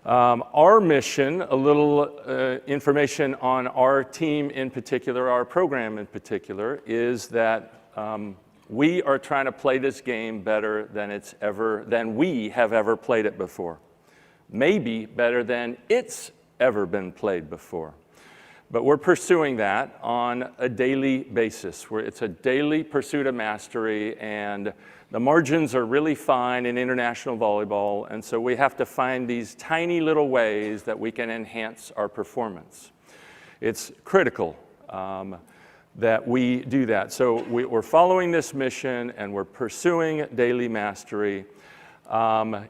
Our mission, a little information on our team in particular, our program in particular, is that we are trying to play this game better than we have ever played it before. Maybe better than it's ever been played before. But we're pursuing that on a daily basis. It's a daily pursuit of mastery, and the margins are really fine in international volleyball, and so we have to find these tiny little ways that we can enhance our performance. It's critical that we do that. So we're following this mission, and we're pursuing daily mastery.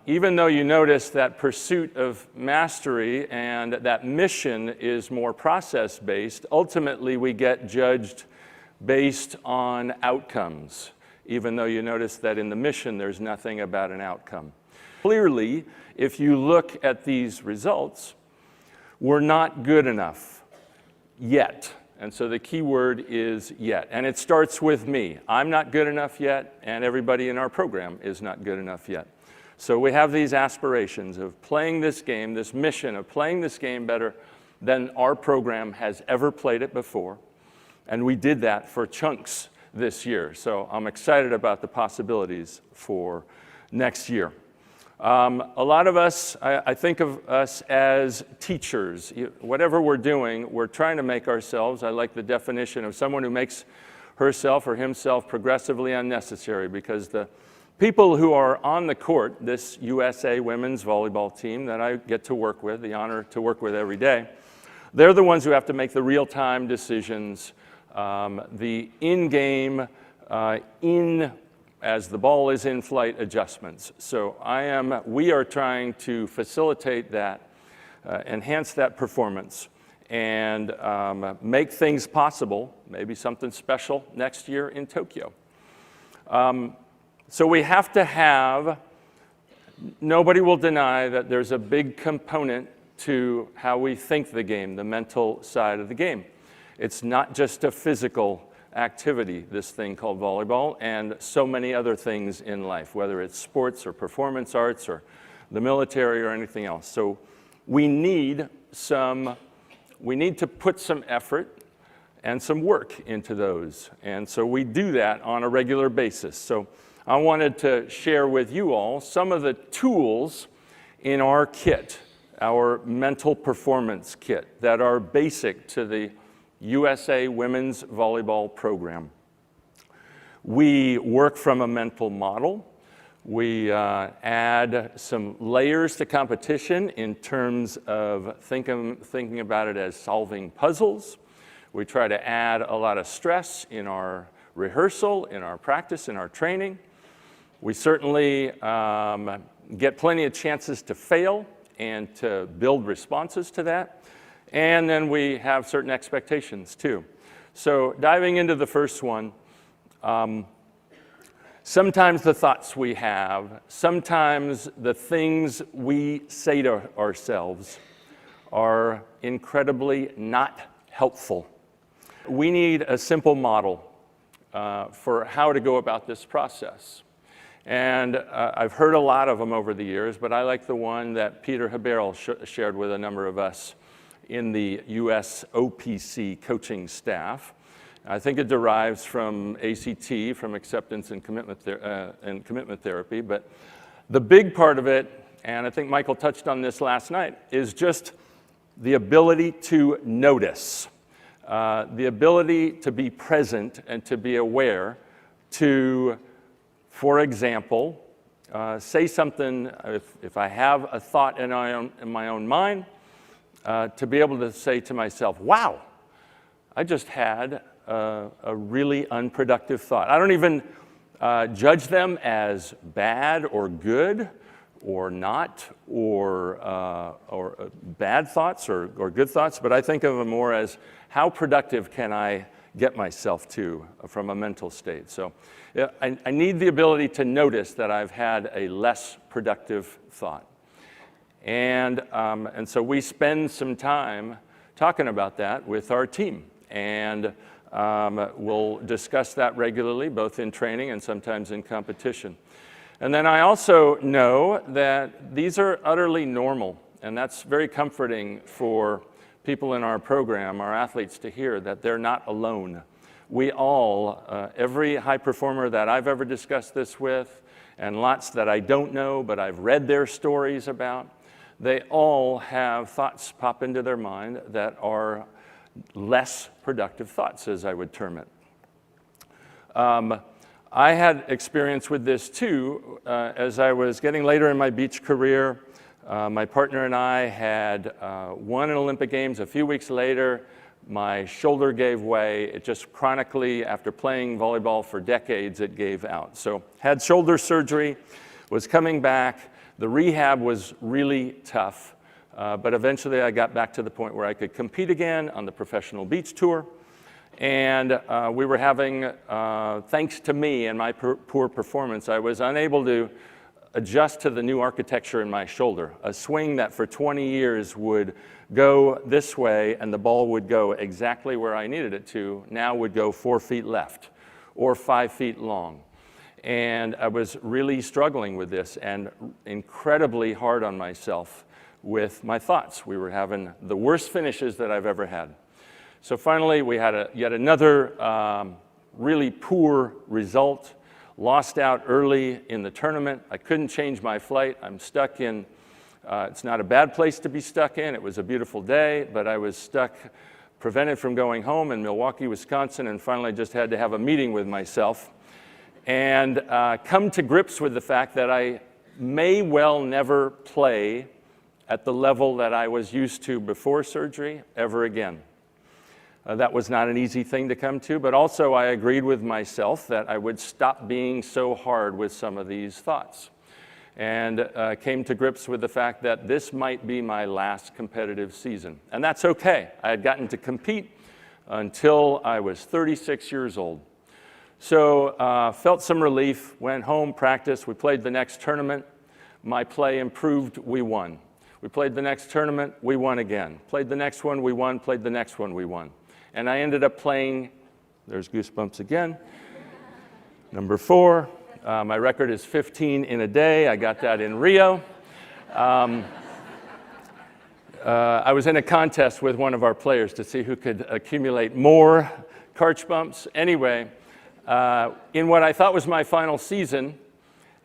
Even though you notice that pursuit of mastery and that mission is more process-based, ultimately we get judged based on outcomes, even though you notice that in the mission there's nothing about an outcome. Clearly, if you look at these results, we're not good enough yet. And so the key word is yet. And it starts with me. I'm not good enough yet, and everybody in our program is not good enough yet. So we have these aspirations of playing this game, this mission of playing this game better than our program has ever played it before. And we did that for chunks this year. So I'm excited about the possibilities for next year. A lot of us, I think of us as teachers. Whatever we're doing, we're trying to make ourselves, I like the definition of someone who makes herself or himself progressively unnecessary, because the people who are on the court, this USA women's volleyball team that I get to work with, the honor to work with every day, they're the ones who have to make the real-time decisions, the in-game, as the ball is in flight adjustments. So we are trying to facilitate that, enhance that performance, and make things possible, maybe something special next year in Tokyo. So we have to have, nobody will deny that there's a big component to how we think the game, the mental side of the game. It's not just a physical activity, this thing called volleyball, and so many other things in life, whether it's sports or performance arts or the military or anything else. So we need to put some effort and some work into those. And so we do that on a regular basis. So I wanted to share with you all some of the tools in our kit, our mental performance kit, that are basic to the USA Women's Volleyball program. We work from a mental model. We add some layers to competition in terms of thinking about it as solving puzzles. We try to add a lot of stress in our rehearsal, in our practice, in our training. We certainly get plenty of chances to fail and to build responses to that. And then we have certain expectations too. So diving into the first one, sometimes the thoughts we have, sometimes the things we say to ourselves are incredibly not helpful. We need a simple model for how to go about this process. And I've heard a lot of them over the years, but I like the one that Peter Haberl shared with a number of us in the US OPC coaching staff. I think it derives from ACT, from acceptance and commitment therapy, but the big part of it, and I think Michael touched on this last night, is just the ability to notice, the ability to be present and to be aware, to, for example, say something, if I have a thought in my own mind, to be able to say to myself, wow, I just had a really unproductive thought. I don't even judge them as bad or good or not, or bad thoughts or good thoughts, but I think of them more as how productive can I get myself to from a mental state. So I need the ability to notice that I've had a less productive thought. And so we spend some time talking about that with our team. And we'll discuss that regularly, both in training and sometimes in competition. And then I also know that these are utterly normal And that's very comforting for people in our program, our athletes, to hear that they're not alone. We all, every high performer that I've ever discussed this with, and lots that I don't know, but I've read their stories about, they all have thoughts pop into their mind that are less productive thoughts, as I would term it. I had experience with this too. As I was getting later in my beach career, my partner and I had won an Olympic Games. A few weeks later, my shoulder gave way. It just chronically, after playing volleyball for decades, it gave out. So had shoulder surgery, was coming back. The rehab was really tough, but eventually I got back to the point where I could compete again on the professional beach tour. And we were having, thanks to me and my poor performance, I was unable to adjust to the new architecture in my shoulder. A swing that for 20 years would go this way and the ball would go exactly where I needed it to, now would go 4 feet left or 5 feet long. And I was really struggling with this and incredibly hard on myself with my thoughts. We were having the worst finishes that I've ever had. So finally, we had yet another really poor result. Lost out early in the tournament. I couldn't change my flight. I'm stuck in, it's not a bad place to be stuck in. It was a beautiful day, but I was stuck, prevented from going home in Milwaukee, Wisconsin, and finally just had to have a meeting with myself and come to grips with the fact that I may well never play at the level that I was used to before surgery ever again. That was not an easy thing to come to, but also I agreed with myself that I would stop being so hard with some of these thoughts, and came to grips with the fact that this might be my last competitive season. And that's okay. I had gotten to compete until I was 36 years old. So felt some relief, went home, practiced. We played the next tournament. My play improved, we won. We played the next tournament, we won again. Played the next one, we won. Played the next one, we won. And I ended up playing, there's goosebumps again, number 4. My record is 15 in a day. I got that in Rio. I was in a contest with one of our players to see who could accumulate more Karch bumps. Anyway, in what I thought was my final season,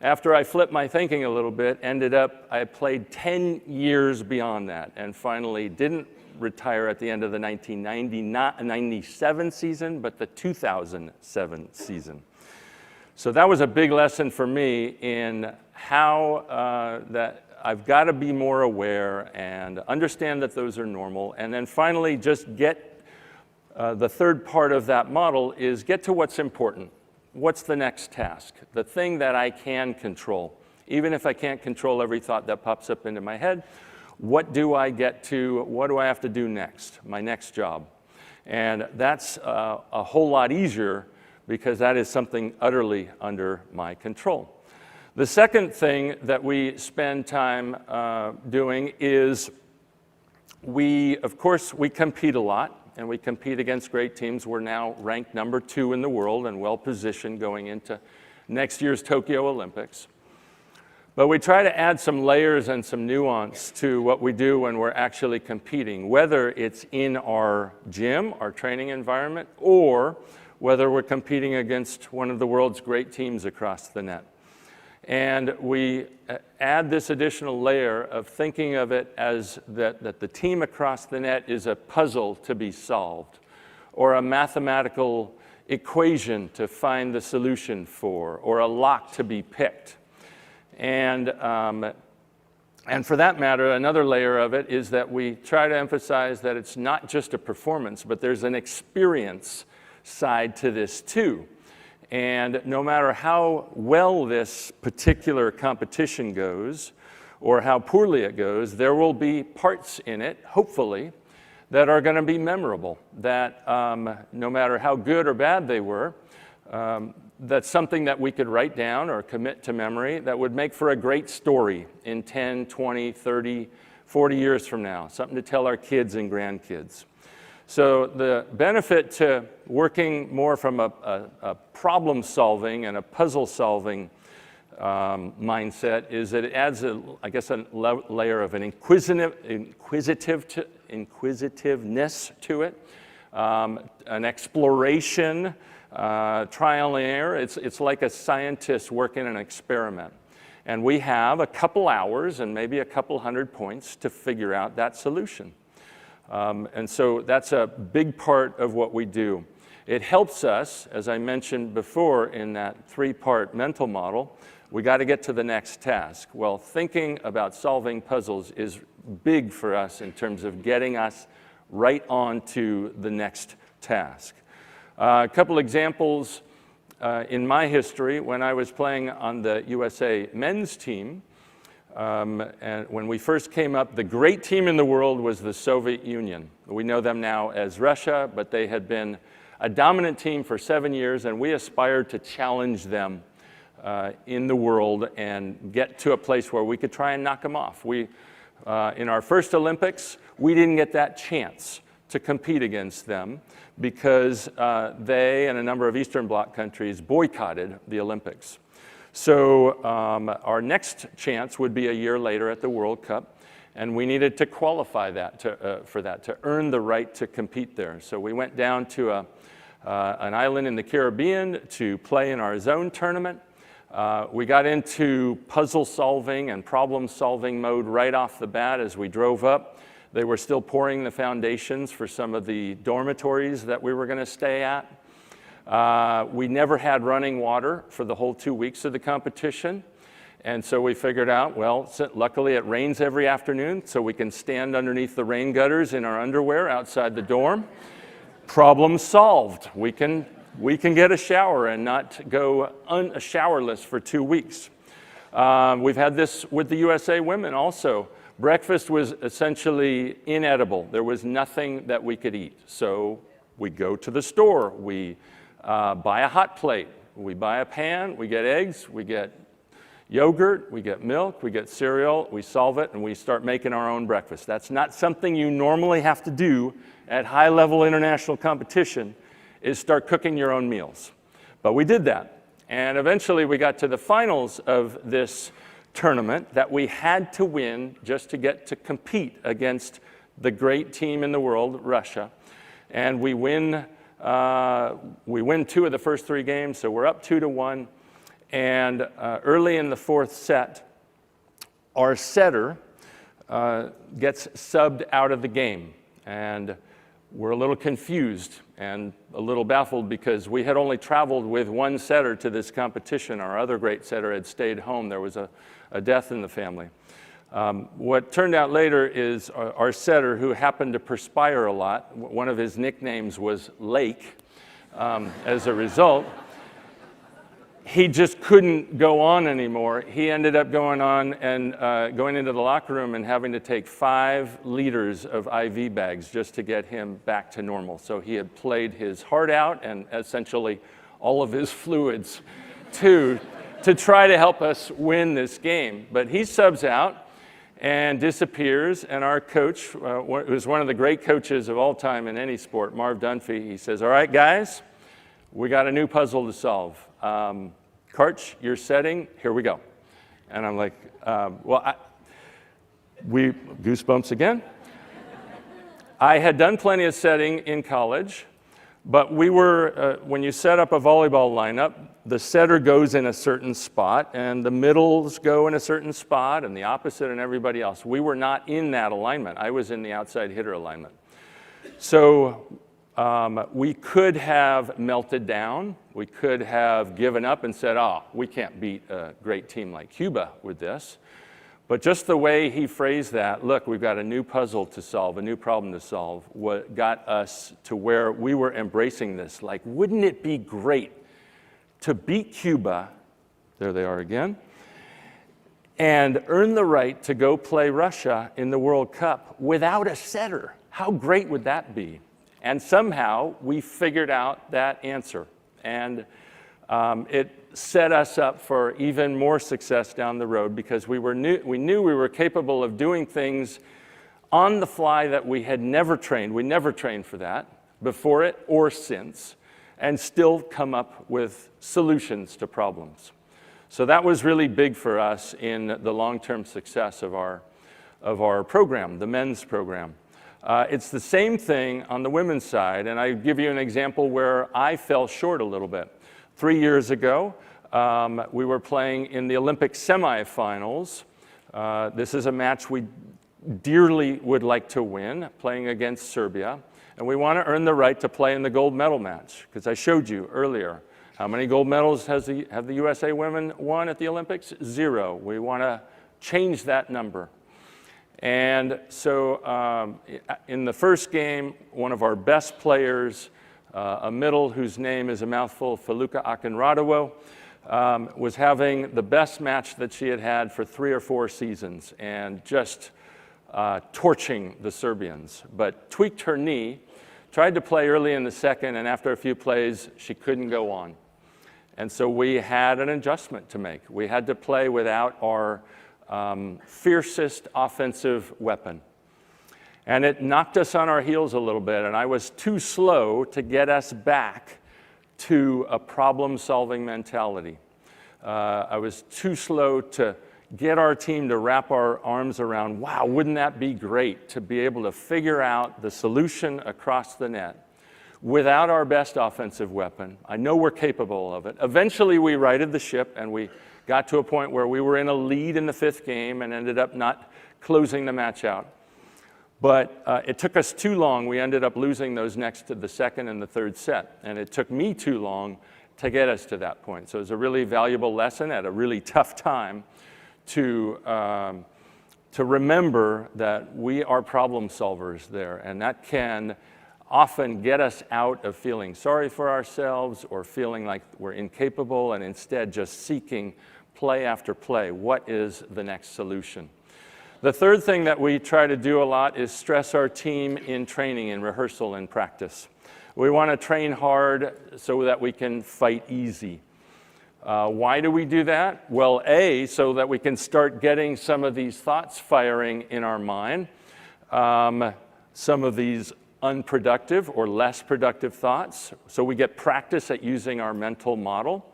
after I flipped my thinking a little bit, I played 10 years beyond that and finally didn't retire at the end of the 1997 season, but the 2007 season. So that was a big lesson for me in how that I've got to be more aware and understand that those are normal. And then finally just get, the third part of that model is get to what's important. What's the next task? The thing that I can control. Even if I can't control every thought that pops up into my head, what do I get to, what do I have to do next, my next job? And that's a whole lot easier because that is something utterly under my control. The second thing that we spend time doing is of course, we compete a lot and we compete against great teams. We're now ranked number 2 in the world and well positioned going into next year's Tokyo Olympics. But we try to add some layers and some nuance to what we do when we're actually competing, whether it's in our gym, our training environment, or whether we're competing against one of the world's great teams across the net. And we add this additional layer of thinking of it as that the team across the net is a puzzle to be solved, or a mathematical equation to find the solution for, or a lock to be picked. And for that matter, another layer of it is that we try to emphasize that it's not just a performance, but there's an experience side to this too. And no matter how well this particular competition goes, or how poorly it goes, there will be parts in it, hopefully, that are going to be memorable, that no matter how good or bad they were, that's something that we could write down or commit to memory that would make for a great story in 10, 20, 30, 40 years from now, something to tell our kids and grandkids. So the benefit to working more from a problem-solving and a puzzle-solving mindset is that it adds, I guess, a layer of an inquisitiveness to it, an exploration, trial and error. It's like a scientist working an experiment. And we have a couple hours and maybe a couple hundred points to figure out that solution. And so that's a big part of what we do. It helps us, as I mentioned before in that 3-part mental model, we got to get to the next task. Well, thinking about solving puzzles is big for us in terms of getting us right on to the next task. A couple examples in my history. When I was playing on the USA men's team, and when we first came up, the great team in the world was the Soviet Union. We know them now as Russia, but they had been a dominant team for 7 years, and we aspired to challenge them in the world and get to a place where we could try and knock them off. In our first Olympics, we didn't get that chance to compete against them because they and a number of Eastern Bloc countries boycotted the Olympics. So our next chance would be a year later at the World Cup, and we needed to qualify for that, to earn the right to compete there. So we went down to an island in the Caribbean to play in our zone tournament. We got into puzzle solving and problem solving mode right off the bat as we drove up. They were still pouring the foundations for some of the dormitories that we were going to stay at. We never had running water for the whole 2 weeks of the competition. And so we figured out, well, luckily it rains every afternoon, so we can stand underneath the rain gutters in our underwear outside the dorm. Problem solved. We can get a shower and not go showerless for 2 weeks. We've had this with the USA women also. Breakfast was essentially inedible. There was nothing that we could eat. So we go to the store, we buy a hot plate, we buy a pan, we get eggs, we get yogurt, we get milk, we get cereal, we solve it, and we start making our own breakfast. That's not something you normally have to do at high-level international competition, is start cooking your own meals. But we did that. And eventually we got to the finals of this tournament that we had to win just to get to compete against the great team in the world, Russia. And we win 2 of the first 3 games, so we're up 2-1. And early in the 4th set, our setter gets subbed out of the game. And we're a little confused and a little baffled because we had only traveled with 1 setter to this competition. Our other great setter had stayed home. There was a death in the family. What turned out later is our setter, who happened to perspire a lot, one of his nicknames was Lake. As a result, he just couldn't go on anymore. He ended up going on and going into the locker room and having to take 5 liters of IV bags just to get him back to normal. So he had played his heart out and essentially all of his fluids to try to help us win this game. But he subs out and disappears, and our coach, who's one of the great coaches of all time in any sport, Marv Dunphy, he says, "All right, guys, we got a new puzzle to solve. Karch, you're setting, here we go." And I'm like, goosebumps again. I had done plenty of setting in college, but we were, when you set up a volleyball lineup, the setter goes in a certain spot, and the middles go in a certain spot, and the opposite and everybody else. We were not in that alignment. I was in the outside hitter alignment. So we could have melted down. We could have given up and said, oh, we can't beat a great team like Cuba with this. But just the way he phrased that, look, we've got a new puzzle to solve, a new problem to solve, what got us to where we were embracing this. Like, wouldn't it be great to beat Cuba, there they are again, and earn the right to go play Russia in the World Cup without a setter? How great would that be? And somehow we figured out that answer. And it set us up for even more success down the road because we knew we were capable of doing things on the fly that we had never trained. We never trained for that before it or since, and still come up with solutions to problems. So that was really big for us in the long-term success of our program, the men's program. It's the same thing on the women's side, and I give you an example where I fell short a little bit. 3 years ago, we were playing in the Olympic semifinals. This is a match we dearly would like to win, playing against Serbia. And we want to earn the right to play in the gold medal match, because I showed you earlier. How many gold medals have the USA women won at the Olympics? 0. We want to change that number. And so in the first game, one of our best players, a middle whose name is a mouthful, Feluka Akinradowo, was having the best match that she had had for 3 or 4 seasons, and just torching the Serbians, but tweaked her knee, tried to play early in the second, and after a few plays, she couldn't go on. And so we had an adjustment to make. We had to play without our fiercest offensive weapon. And it knocked us on our heels a little bit, and I was too slow to get us back to a problem-solving mentality. I was too slow to get our team to wrap our arms around, wow, wouldn't that be great to be able to figure out the solution across the net without our best offensive weapon. I know we're capable of it. Eventually, we righted the ship, and we got to a point where we were in a lead in the 5th game and ended up not closing the match out. But it took us too long. We ended up losing those next to the 2nd and the 3rd set, and it took me too long to get us to that point. So it was a really valuable lesson at a really tough time to remember that we are problem solvers there, and that can often get us out of feeling sorry for ourselves or feeling like we're incapable, and instead just seeking play after play. What is the next solution? The third thing that we try to do a lot is stress our team in training, in rehearsal, and practice. We want to train hard so that we can fight easy. Why do we do that? Well, A, so that we can start getting some of these thoughts firing in our mind, some of these unproductive or less productive thoughts, so we get practice at using our mental model.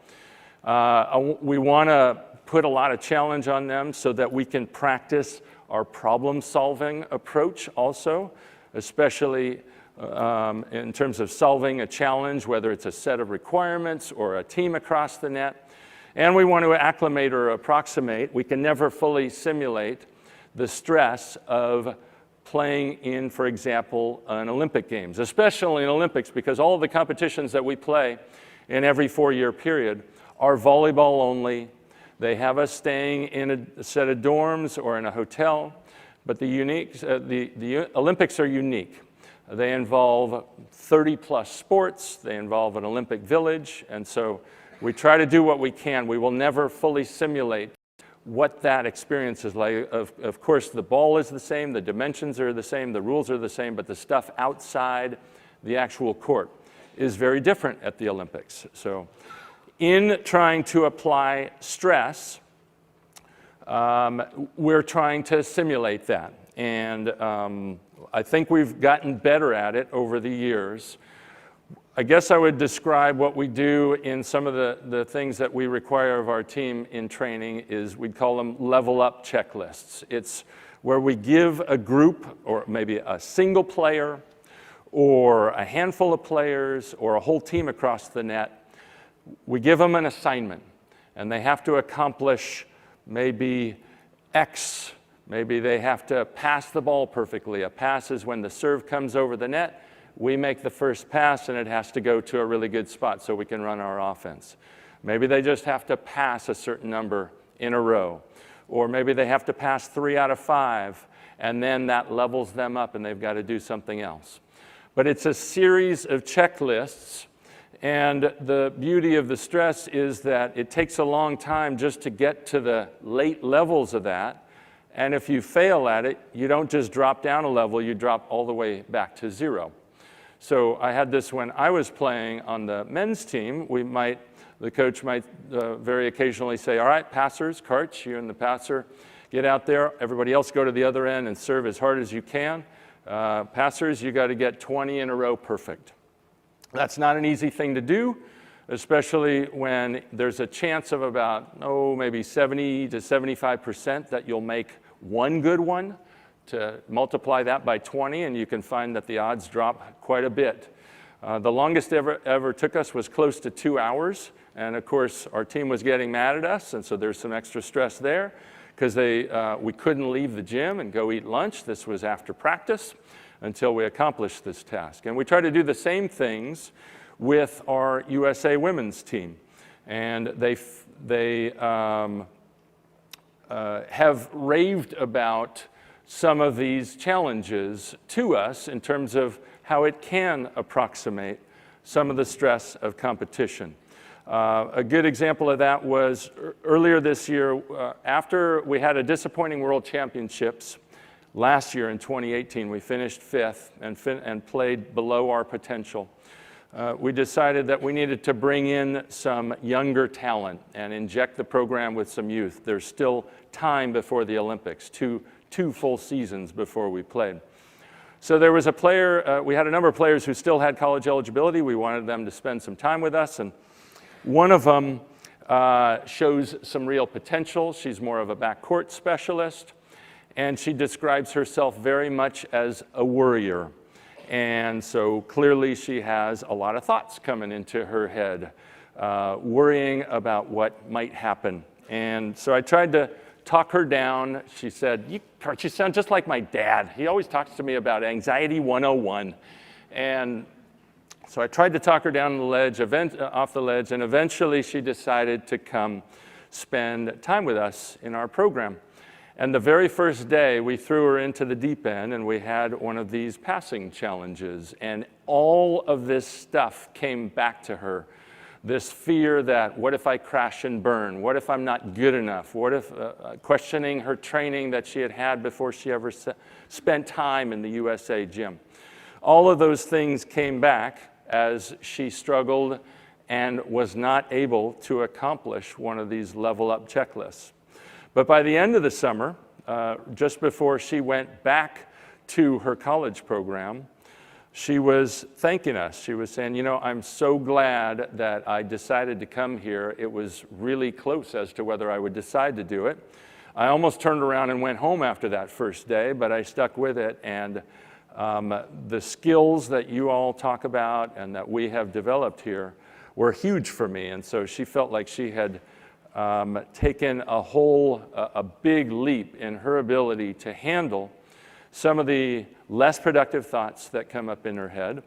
We want to put a lot of challenge on them so that we can practice our problem-solving approach also, especially in terms of solving a challenge, whether it's a set of requirements or a team across the net. And we want to acclimate or approximate. We can never fully simulate the stress of playing in, for example, an Olympic Games, especially in Olympics, because all of the competitions that we play in every 4-year period are volleyball only. They have us staying in a set of dorms or in a hotel, but the Olympics are unique. They involve 30-plus sports. They involve an Olympic village, and so we try to do what we can. We will never fully simulate what that experience is like. Of course, the ball is the same, the dimensions are the same, the rules are the same, but the stuff outside the actual court is very different at the Olympics. So in trying to apply stress, we're trying to simulate that. And I think we've gotten better at it over the years. I guess I would describe what we do in some of the things that we require of our team in training is we'd call them level up checklists. It's where we give a group, or maybe a single player, or a handful of players, or a whole team across the net, we give them an assignment, and they have to accomplish maybe X. Maybe they have to pass the ball perfectly. A pass is when the serve comes over the net, we make the first pass, and it has to go to a really good spot so we can run our offense. Maybe they just have to pass a certain number in a row. Or maybe they have to pass 3 out of 5, and then that levels them up, and they've got to do something else. But it's a series of checklists, and the beauty of the stress is that it takes a long time just to get to the late levels of that. And if you fail at it, you don't just drop down a level, you drop all the way back to 0. So I had this when I was playing on the men's team. The coach might very occasionally say, all right, passers, Karch, you and the passer, get out there. Everybody else go to the other end and serve as hard as you can. Passers, you got to get 20 in a row perfect. That's not an easy thing to do. especially when there's a chance of about, maybe 70 to 75% that you'll make one good one. To multiply that by 20, and you can find that the odds drop quite a bit. The longest ever took us was close to 2 hours, and of course our team was getting mad at us, and so there's some extra stress there because we couldn't leave the gym and go eat lunch. This was after practice until we accomplished this task. And we try to do the same things with our USA women's team, and they have raved about some of these challenges to us in terms of how it can approximate some of the stress of competition. A good example of that was earlier this year, after we had a disappointing World Championships last year in 2018, we finished 5th and played below our potential. We decided that we needed to bring in some younger talent and inject the program with some youth. There's still time before the Olympics, two full seasons before we played. So there was a player, we had a number of players who still had college eligibility. We wanted them to spend some time with us, and one of them shows some real potential. She's more of a backcourt specialist, and she describes herself very much as a worrier. And so clearly she has a lot of thoughts coming into her head, worrying about what might happen. And so I tried to talk her down. She said, Karch, you sound just like my dad. He always talks to me about anxiety 101. And so I tried to talk her down the ledge, off the ledge, and eventually she decided to come spend time with us in our program. And the very first day, we threw her into the deep end, and we had one of these passing challenges. And all of this stuff came back to her. This fear that, what if I crash and burn? What if I'm not good enough? What if, questioning her training that she had had before she ever spent time in the USA gym. All of those things came back as she struggled and was not able to accomplish one of these level up checklists. But by the end of the summer, just before she went back to her college program, she was thanking us. She was saying, I'm so glad that I decided to come here. It was really close as to whether I would decide to do it. I almost turned around and went home after that first day, but I stuck with it. And the skills that you all talk about and that we have developed here were huge for me. And so she felt like she had taken a big leap in her ability to handle some of the less productive thoughts that come up in her head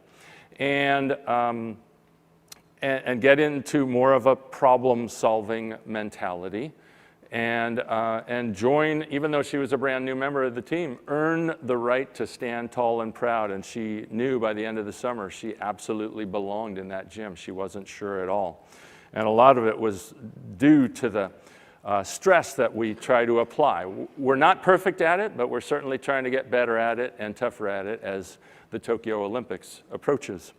and get into more of a problem-solving mentality and join, even though she was a brand new member of the team, earn the right to stand tall and proud. And she knew by the end of the summer she absolutely belonged in that gym. She wasn't sure at all. And a lot of it was due to the stress that we try to apply. We're not perfect at it, but we're certainly trying to get better at it and tougher at it as the Tokyo Olympics approaches.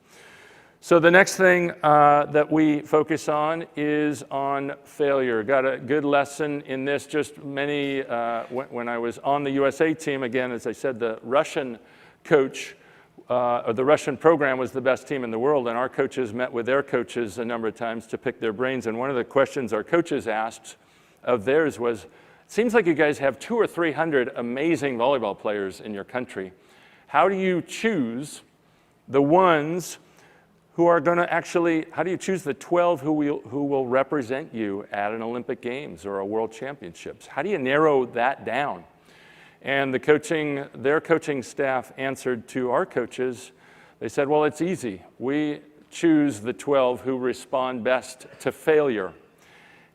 So the next thing that we focus on is on failure. Got a good lesson in this. Just when I was on the USA team, again, as I said, the Russian coach or the Russian program was the best team in the world, and our coaches met with their coaches a number of times to pick their brains. And one of the questions our coaches asked of theirs was, it seems like you guys have 200 or 300 amazing volleyball players in your country. How do you choose the ones who are going to actually, how do you choose the 12 who will represent you at an Olympic Games or a World Championships? How do you narrow that down? And their coaching staff answered to our coaches. They said, well, it's easy. We choose the 12 who respond best to failure.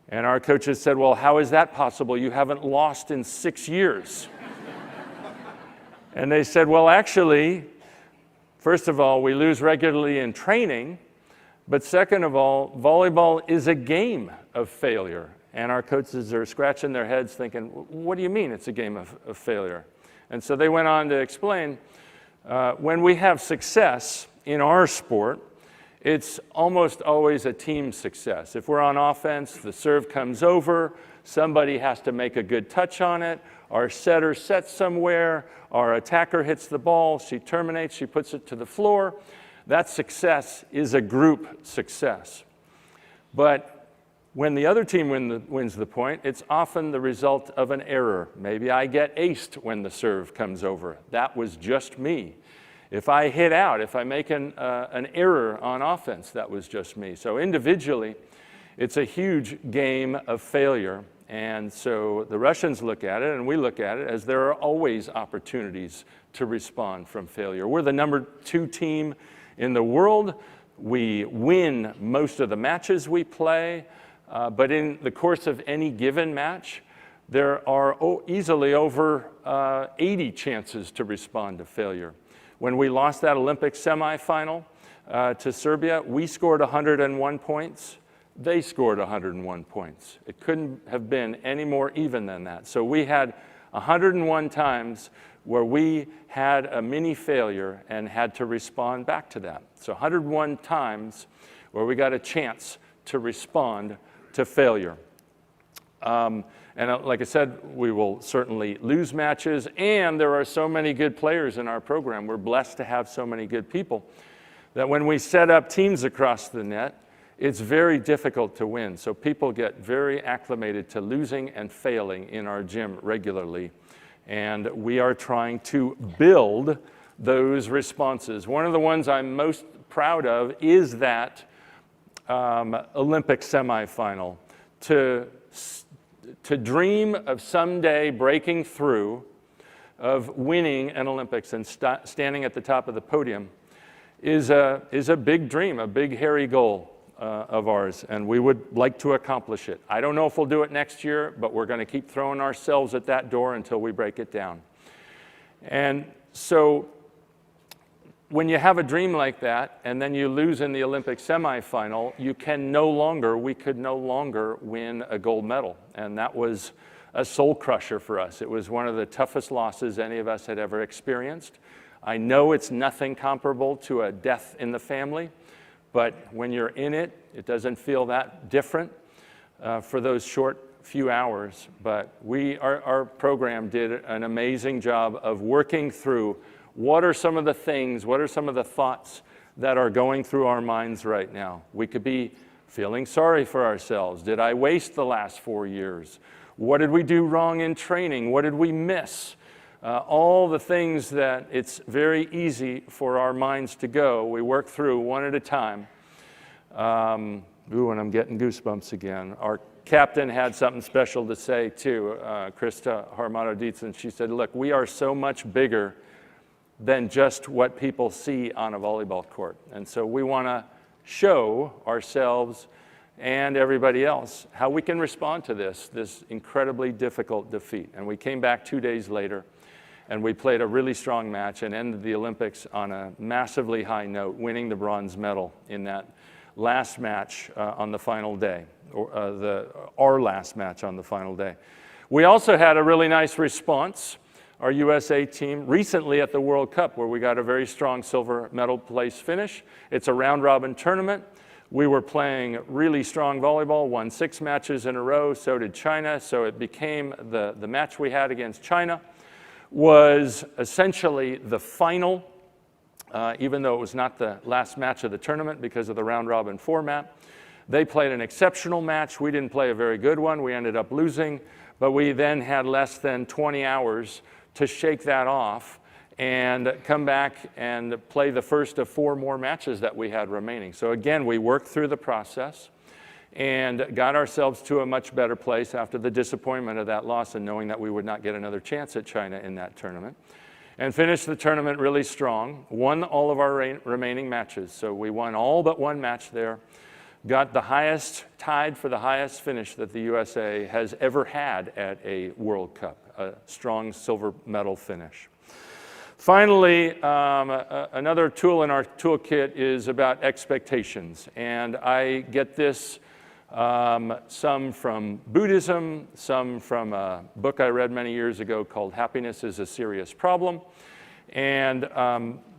And our coaches said, well, how is that possible? You haven't lost in 6 years. And they said, well, actually, first of all, we lose regularly in training. But second of all, volleyball is a game of failure. And our coaches are scratching their heads thinking, what do you mean it's a game of failure? And so they went on to explain, when we have success in our sport, it's almost always a team success. If we're on offense, the serve comes over, somebody has to make a good touch on it, our setter sets somewhere, our attacker hits the ball, she terminates, she puts it to the floor. That success is a group success. But when the other team wins the point, it's often the result of an error. Maybe I get aced when the serve comes over. That was just me. If I hit out, if I make an error on offense, that was just me. So individually, it's a huge game of failure. And so the Russians look at it, and we look at it, as there are always opportunities to respond from failure. We're the number 2 team in the world. We win most of the matches we play, but in the course of any given match, there are easily over 80 chances to respond to failure. When we lost that Olympic semifinal to Serbia, we scored 101 points. They scored 101 points. It couldn't have been any more even than that. So we had 101 times where we had a mini failure and had to respond back to that. So 101 times where we got a chance to respond to failure. And like I said, we will certainly lose matches, and there are so many good players in our program. We're blessed to have so many good people that when we set up teams across the net, it's very difficult to win. So people get very acclimated to losing and failing in our gym regularly. And we are trying to build those responses. One of the ones I'm most proud of is that Olympic semifinal. To dream of someday breaking through, of winning an Olympics and standing at the top of the podium is a big dream, a big hairy goal of ours, and we would like to accomplish it. I don't know if we'll do it next year, but we're going to keep throwing ourselves at that door until we break it down. And so when you have a dream like that, and then you lose in the Olympic semifinal, we could no longer win a gold medal. And that was a soul crusher for us. It was one of the toughest losses any of us had ever experienced. I know it's nothing comparable to a death in the family, but when you're in it, it doesn't feel that different for those short few hours. But our program did an amazing job of working through what are some of the things, what are some of the thoughts that are going through our minds right now. We could be feeling sorry for ourselves. Did I waste the last 4 years? What did we do wrong in training? What did we miss? All the things that it's very easy for our minds to go, we work through one at a time. And I'm getting goosebumps again. Our captain had something special to say too, Krista Harmado-Dietz, and she said, look, we are so much bigger than just what people see on a volleyball court. And so we want to show ourselves and everybody else how we can respond to this incredibly difficult defeat. And we came back 2 days later, and we played a really strong match and ended the Olympics on a massively high note, winning the bronze medal in that last match on the final day, our last match on the final day. We also had a really nice response. Our USA team recently at the World Cup, where we got a very strong silver medal place finish. It's a round-robin tournament. We were playing really strong volleyball, won 6 matches in a row, so did China. So it became the match we had against China was essentially the final, even though it was not the last match of the tournament because of the round-robin format. They played an exceptional match. We didn't play a very good one. We ended up losing, but we then had less than 20 hours to shake that off and come back and play the first of 4 more matches that we had remaining. So again, we worked through the process and got ourselves to a much better place after the disappointment of that loss and knowing that we would not get another chance at China in that tournament. And finished the tournament really strong, won all of our remaining matches. So we won all but 1 match there, got the highest, tied for the highest finish that the USA has ever had at a World Cup, a strong silver medal finish. Finally, another tool in our toolkit is about expectations. And I get this some from Buddhism, some from a book I read many years ago called Happiness is a Serious Problem. And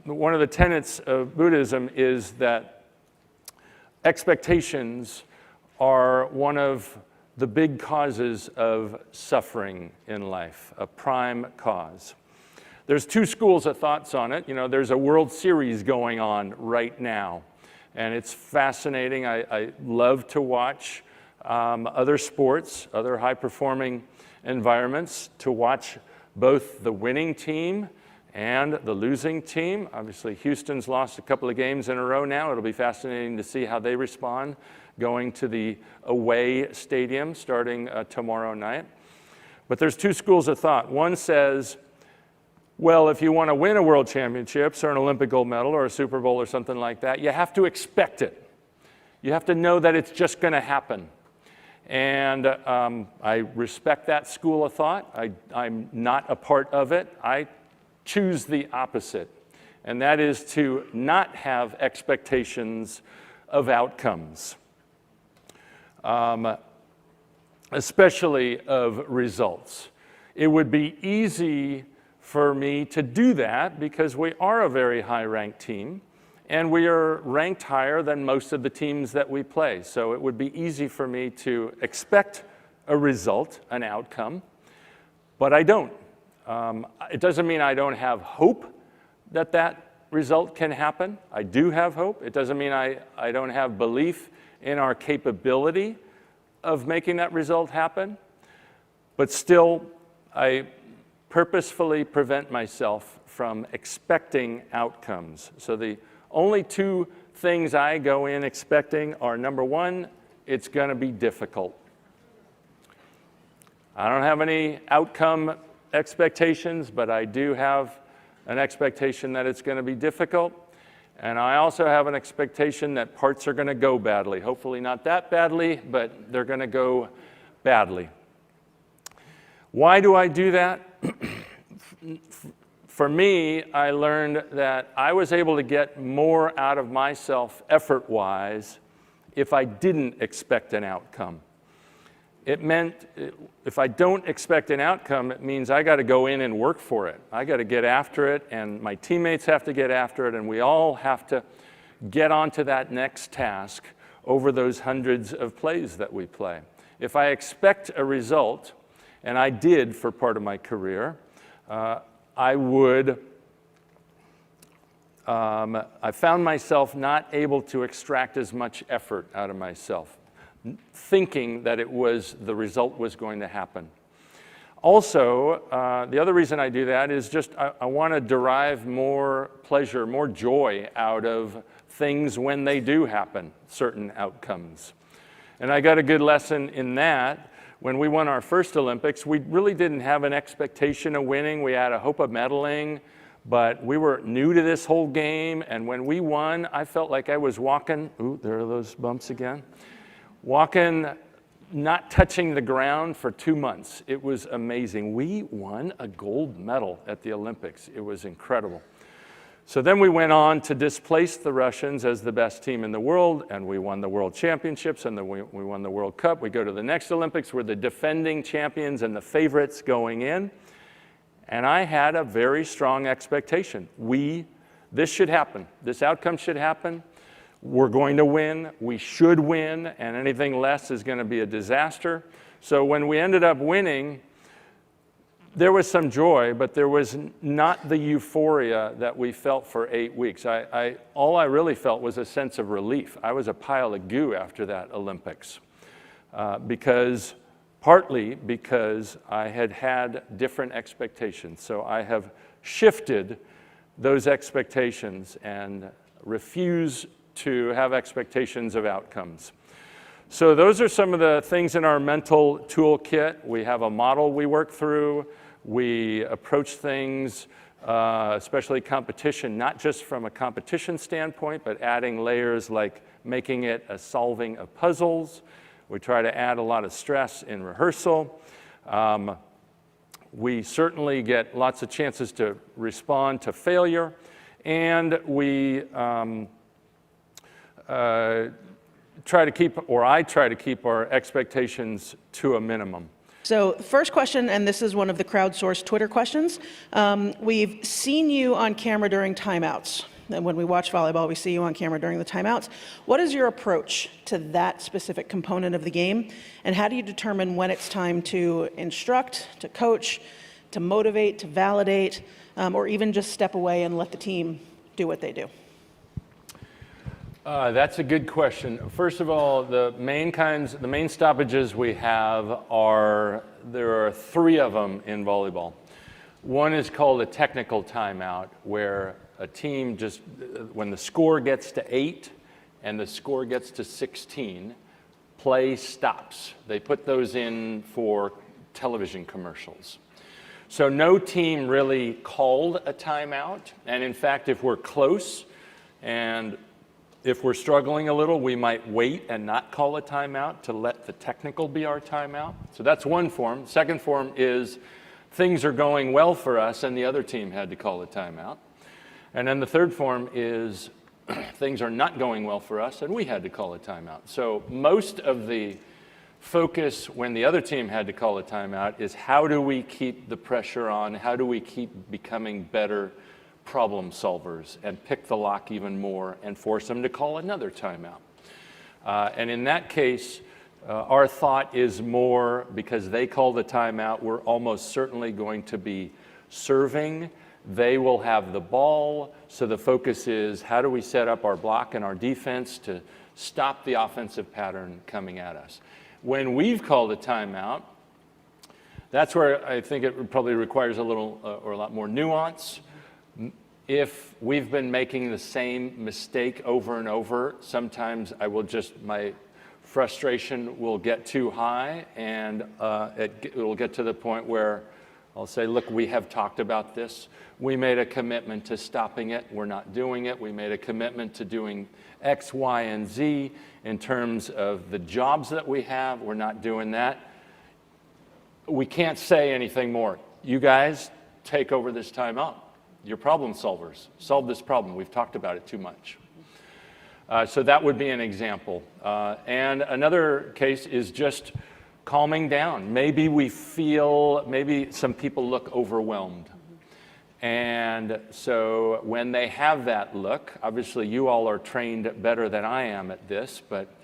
one of the tenets of Buddhism is that expectations are one of the big causes of suffering in life, a prime cause. There's 2 schools of thoughts on it. You know, there's a World Series going on right now. and it's fascinating. I love to watch other sports, other high-performing environments, to watch both the winning team and the losing team. Obviously, Houston's lost a couple of games in a row now. It'll be fascinating to see how they respond going to the away stadium starting tomorrow night. But there's two schools of thought. One says, well, if you want to win a World Championships or an Olympic gold medal or a Super Bowl or something like that, you have to expect it. You have to know that it's just going to happen. And I respect that school of thought. I'm not a part of it. I choose the opposite, and that is to not have expectations of outcomes, especially of results. It would be easy for me to do that because we are a very high-ranked team, and we are ranked higher than most of the teams that we play. So it would be easy for me to expect a result, an outcome, but I don't. It doesn't mean I don't have hope that that result can happen. I do have hope. It doesn't mean I don't have belief in our capability of making that result happen. But still, I purposefully prevent myself from expecting outcomes. So the only two things I go in expecting are, number one, it's going to be difficult. I don't have any outcome expectations, but I do have an expectation that it's going to be difficult. And I also have an expectation that parts are going to go badly. Hopefully not that badly, but they're going to go badly. Why do I do that? For me, I learned that I was able to get more out of myself effort-wise if I didn't expect an outcome. It meant if I don't expect an outcome, it means I got to go in and work for it. I got to get after it, and my teammates have to get after it, and we all have to get onto that next task over those hundreds of plays that we play. If I expect a result, and I did for part of my career, I found myself not able to extract as much effort out of myself, thinking that the result was going to happen. Also, the other reason I do that is just I want to derive more pleasure, more joy out of things when they do happen, certain outcomes. And I got a good lesson in that. When we won our first Olympics, we really didn't have an expectation of winning. We had a hope of medaling, but we were new to this whole game. And when we won, I felt like I was walking, ooh, there are those bumps again, walking, not touching the ground for 2 months. It was amazing. We won a gold medal at the Olympics. It was incredible. So then we went on to displace the Russians as the best team in the world, and we won the World Championships, and we won the World Cup. We go to the next Olympics. We're the defending champions and the favorites going in. And I had a very strong expectation. This should happen. This outcome should happen. We're going to win. We should win, and anything less is going to be a disaster. So when we ended up winning, there was some joy, but there was not the euphoria that we felt for 8 weeks. All I really felt was a sense of relief. I was a pile of goo after that Olympics, partly because I had different expectations. So I have shifted those expectations and refuse to have expectations of outcomes. So those are some of the things in our mental toolkit. We have a model we work through. We approach things, especially competition, not just from a competition standpoint, but adding layers like making it a solving of puzzles. We try to add a lot of stress in rehearsal. We certainly get lots of chances to respond to failure, and we I try to keep our expectations to a minimum. So first question, and this is one of the crowdsourced Twitter questions. We've seen you on camera during timeouts. And when we watch volleyball, we see you on camera during the timeouts. What is your approach to that specific component of the game? And how do you determine when it's time to instruct, to coach, to motivate, to validate, or even just step away and let the team do what they do? That's a good question. First of all, the main stoppages we have there are 3 of them in volleyball. One is called a technical timeout, where a team when the score gets to 8 and the score gets to 16, play stops. They put those in for television commercials. So no team really called a timeout, and in fact, if we're close and if we're struggling a little, we might wait and not call a timeout to let the technical be our timeout. So that's one form. Second form is things are going well for us and the other team had to call a timeout. And then the third form is things are not going well for us and we had to call a timeout. So most of the focus when the other team had to call a timeout is how do we keep the pressure on, how do we keep becoming better problem solvers and pick the lock even more and force them to call another timeout. And in that case, our thought is more, because they call the timeout, we're almost certainly going to be serving. They will have the ball, so the focus is how do we set up our block and our defense to stop the offensive pattern coming at us. When we've called a timeout, that's where I think it probably requires a little or a lot more nuance. If we've been making the same mistake over and over, sometimes my frustration will get too high and it will get to the point where I'll say, look, we have talked about this. We made a commitment to stopping it. We're not doing it. We made a commitment to doing X, Y, and Z in terms of the jobs that we have. We're not doing that. We can't say anything more. You guys take over this timeout. You're problem solvers. Solve this problem. We've talked about it too much. So that would be an example. And another case is just calming down. Maybe some people look overwhelmed. And so when they have that look, obviously you all are trained better than I am at this, but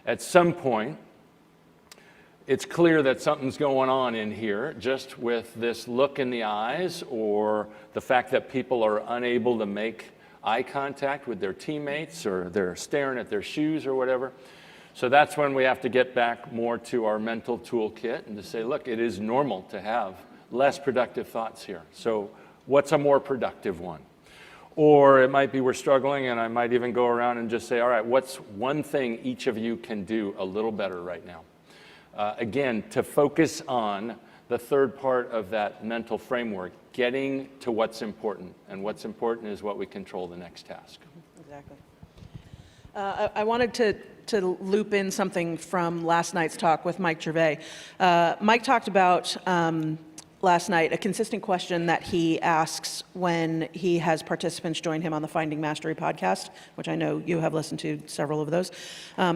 at some point, it's clear that something's going on in here, just with this look in the eyes or the fact that people are unable to make eye contact with their teammates or they're staring at their shoes or whatever. So that's when we have to get back more to our mental toolkit and to say, look, it is normal to have less productive thoughts here. So what's a more productive one? Or it might be we're struggling and I might even go around and just say, all right, what's one thing each of you can do a little better right now? Again, to focus on the third part of that mental framework, getting to what's important. And what's important is what we control the next task. Exactly. I wanted to loop in something from last night's talk with Mike Gervais. Mike talked about last night a consistent question that he asks when he has participants join him on the Finding Mastery podcast, which I know you have listened to several of those.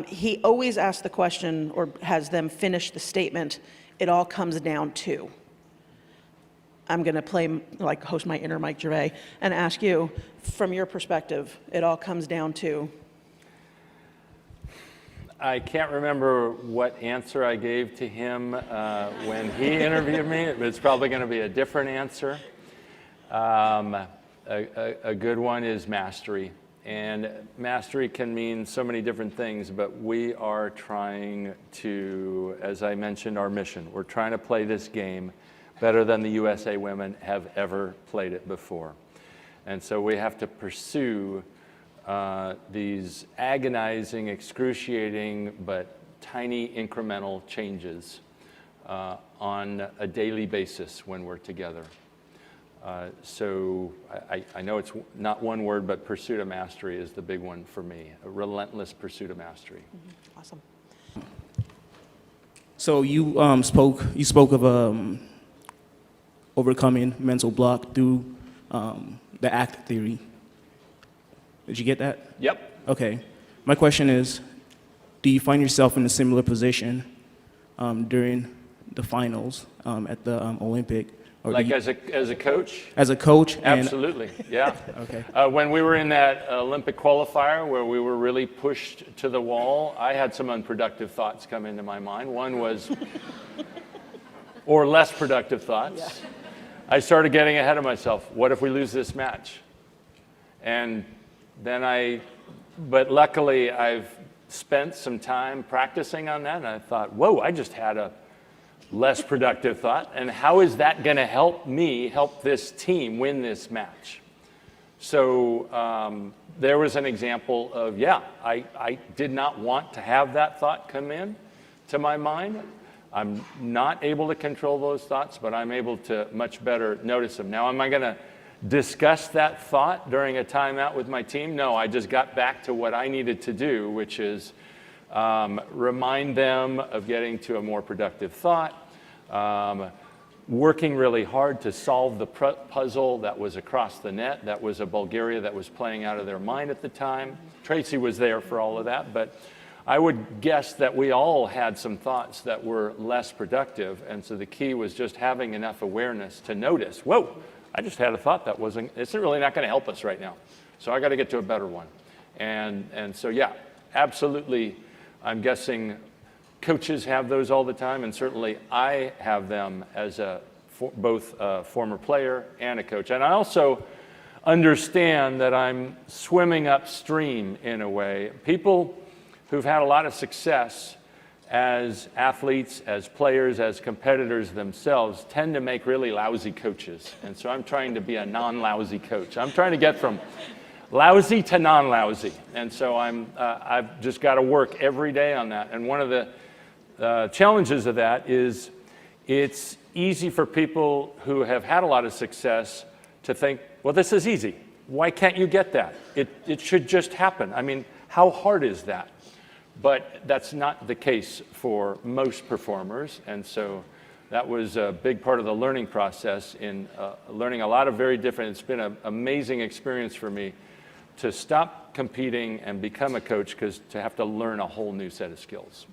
He always asks the question, or has them finish the statement, it all comes down to. I'm going to host my inner Mike Gervais and ask you, from your perspective, it all comes down to. I can't remember what answer I gave to him when he interviewed me. It's probably going to be a different answer. A good one is mastery. And mastery can mean so many different things, but we are trying to, as I mentioned, our mission. We're trying to play this game better than the USA women have ever played it before. And so we have to pursue these agonizing, excruciating, but tiny incremental changes on a daily basis when we're together. So I know it's not one word, but pursuit of mastery is the big one for me, a relentless pursuit of mastery. Mm-hmm. Awesome. So you spoke of overcoming mental block through the ACT theory. Did you get that? Yep. Okay. My question is, do you find yourself in a similar position during the finals at the Olympic? Or like as a coach? As a coach? Absolutely, yeah. Okay. When we were in that Olympic qualifier where we were really pushed to the wall, I had some unproductive thoughts come into my mind. One was, or less productive thoughts. Yeah. I started getting ahead of myself. What if we lose this match? And then I But luckily, I've spent some time practicing on that, and I thought, whoa, I just had a less productive thought, and how is that going to help me help this team win this match? So there was an example of, yeah, I did not want to have that thought come in to my mind. I'm not able to control those thoughts, but I'm able to much better notice them. Now, am I going to discuss that thought during a timeout with my team? No, I just got back to what I needed to do, which is remind them of getting to a more productive thought, working really hard to solve the puzzle that was across the net. That was a Bulgaria that was playing out of their mind at the time. Tracy was there for all of that, but I would guess that we all had some thoughts that were less productive, and so the key was just having enough awareness to notice, whoa, I just had a thought that it's really not going to help us right now, so I got to get to a better one. And so, yeah, absolutely, I'm guessing coaches have those all the time, and certainly I have them as both a former player and a coach. And I also understand that I'm swimming upstream in a way. People who've had a lot of success as athletes, as players, as competitors themselves tend to make really lousy coaches. And so I'm trying to be a non-lousy coach. I'm trying to get from lousy to non-lousy. And so I've just got to work every day on that. And one of the challenges of that is it's easy for people who have had a lot of success to think, well, this is easy. Why can't you get that? It should just happen. I mean, how hard is that? But that's not the case for most performers, and so that was a big part of the learning process in learning a lot of very different. It's been an amazing experience for me to stop competing and become a coach, because to have to learn a whole new set of skills.